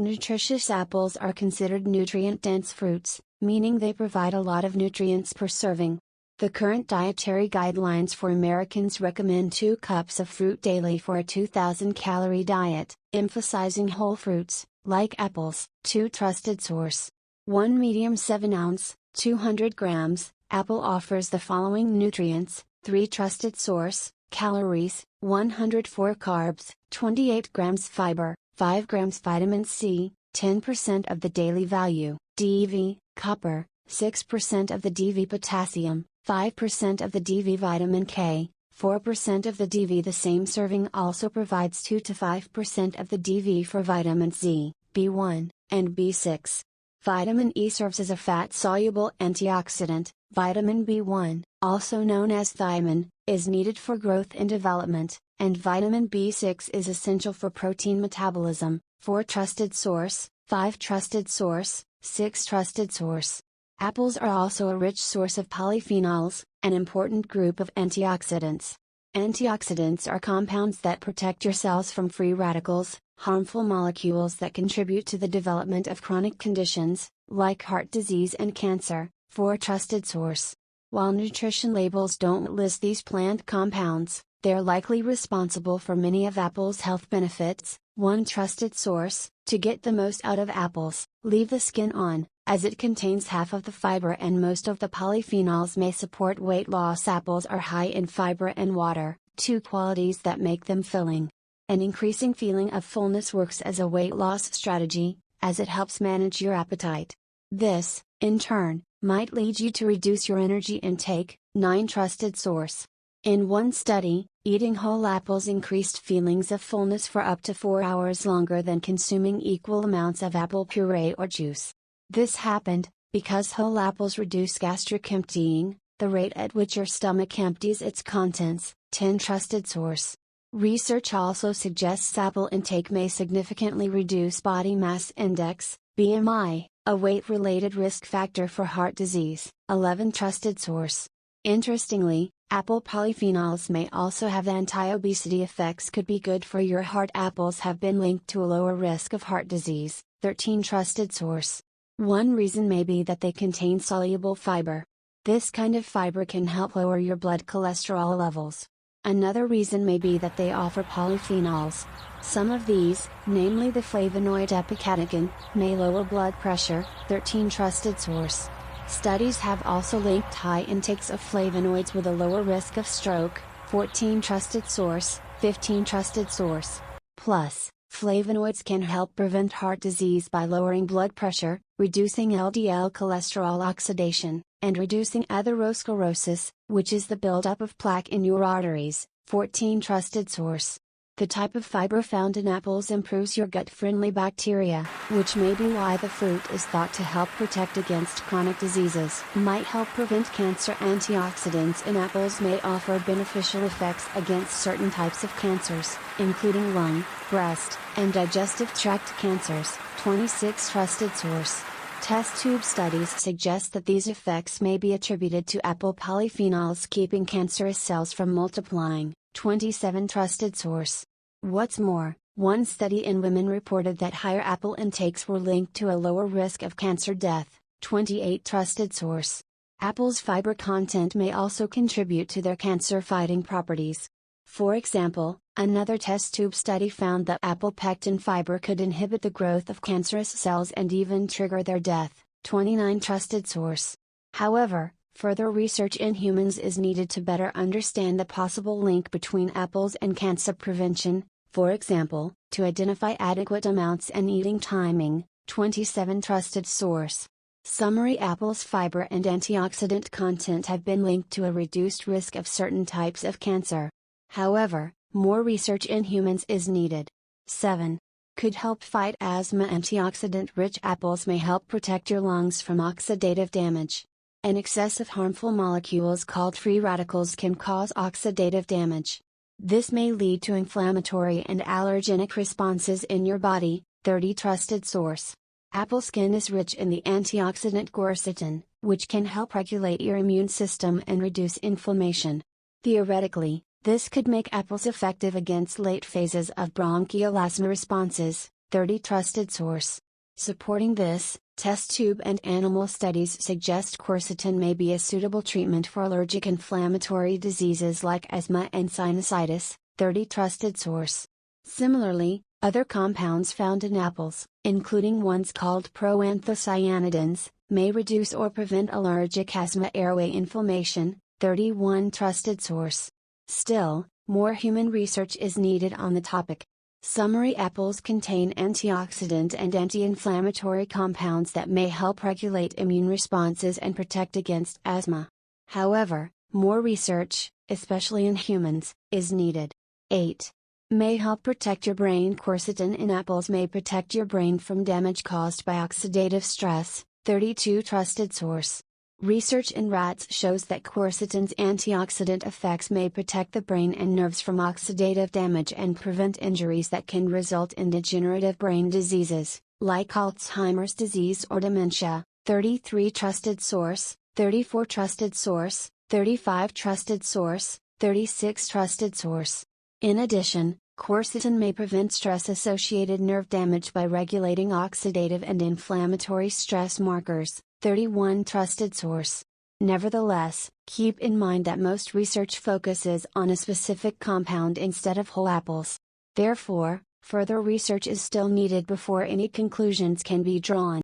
Nutritious apples are considered nutrient-dense fruits, meaning they provide a lot of nutrients per serving. The current dietary guidelines for Americans recommend 2 cups of fruit daily for a 2,000-calorie diet, emphasizing whole fruits, like apples. 2 trusted source. 1 medium 7-ounce, 200 grams, apple offers the following nutrients. 3 trusted source, calories, 104 carbs, 28 grams fiber, 5 grams vitamin C, 10% of the daily value, DV, copper, 6% of the DV potassium, 5% of the DV vitamin K, 4% of the DV. The same serving also provides 2 to 5% of the DV for vitamin Z, B1, and B6. Vitamin E serves as a fat-soluble antioxidant. Vitamin B1, also known as thiamine, is needed for growth and development, and vitamin B6 is essential for protein metabolism. 4 trusted source, 5 trusted source, 6 trusted source. Apples are also a rich source of polyphenols, an important group of antioxidants. Antioxidants are compounds that protect your cells from free radicals, harmful molecules that contribute to the development of chronic conditions, like heart disease and cancer. 4 trusted source. While nutrition labels don't list these plant compounds, they're likely responsible for many of apples' health benefits. 1 trusted source. To get the most out of apples, leave the skin on, as it contains half of the fiber and most of the polyphenols may support weight loss. Apples are high in fiber and water, 2 qualities that make them filling. An increasing feeling of fullness works as a weight loss strategy, as it helps manage your appetite. This, in turn, might lead you to reduce your energy intake. 9 trusted source. In one study, eating whole apples increased feelings of fullness for up to 4 hours longer than consuming equal amounts of apple puree or juice. This happened because whole apples reduce gastric emptying, the rate at which your stomach empties its contents. 10 trusted source. Research also suggests apple intake may significantly reduce body mass index, BMI, a weight-related risk factor for heart disease. 11 trusted source. Interestingly, apple polyphenols may also have anti-obesity effects. Could be good for your heart. Apples have been linked to a lower risk of heart disease. 13 trusted source. One reason may be that they contain soluble fiber. This kind of fiber can help lower your blood cholesterol levels. Another reason may be that they offer polyphenols. Some of these, namely the flavonoid epicatechin, may lower blood pressure. 13 trusted source. Studies have also linked high intakes of flavonoids with a lower risk of stroke. 14 trusted source. 15 trusted source. Plus, flavonoids can help prevent heart disease by lowering blood pressure, reducing LDL cholesterol oxidation, and reducing atherosclerosis, which is the buildup of plaque in your arteries. 14 trusted source. The type of fiber found in apples improves your gut-friendly bacteria, which may be why the fruit is thought to help protect against chronic diseases. Might help prevent cancer. Antioxidants in apples may offer beneficial effects against certain types of cancers, including lung, breast, and digestive tract cancers. 26 trusted source. Test tube studies suggest that these effects may be attributed to apple polyphenols keeping cancerous cells from multiplying. 27 trusted source. What's more, one study in women reported that higher apple intakes were linked to a lower risk of cancer death. 28 trusted source. Apple's fiber content may also contribute to their cancer-fighting properties. For example, another test tube study found that apple pectin fiber could inhibit the growth of cancerous cells and even trigger their death. 29 trusted source. However, further research in humans is needed to better understand the possible link between apples and cancer prevention, for example, to identify adequate amounts and eating timing. 27 trusted source. Summary: apples' fiber and antioxidant content have been linked to a reduced risk of certain types of cancer. However, more research in humans is needed. 7. Could help fight asthma. Antioxidant-rich apples may help protect your lungs from oxidative damage. An excess of harmful molecules called free radicals can cause oxidative damage. This may lead to inflammatory and allergenic responses in your body. 30 trusted source. Apple skin is rich in the antioxidant quercetin, which can help regulate your immune system and reduce inflammation. Theoretically, this could make apples effective against late phases of bronchial asthma responses. 30 trusted source. Supporting this, test tube and animal studies suggest quercetin may be a suitable treatment for allergic inflammatory diseases like asthma and sinusitis, 30 trusted source. Similarly, other compounds found in apples, including ones called proanthocyanidins, may reduce or prevent allergic asthma airway inflammation, 31 trusted source. Still, more human research is needed on the topic. Summary: apples contain antioxidant and anti-inflammatory compounds that may help regulate immune responses and protect against asthma. However, more research, especially in humans, is needed. 8. May help protect your brain. Quercetin in apples may protect your brain from damage caused by oxidative stress, 32 trusted source. Research in rats shows that quercetin's antioxidant effects may protect the brain and nerves from oxidative damage and prevent injuries that can result in degenerative brain diseases, like Alzheimer's disease or dementia, 33 trusted source, 34 trusted source, 35 trusted source, 36 trusted source. In addition, quercetin may prevent stress-associated nerve damage by regulating oxidative and inflammatory stress markers, 31 trusted source. Nevertheless, keep in mind that most research focuses on a specific compound instead of whole apples. Therefore, further research is still needed before any conclusions can be drawn.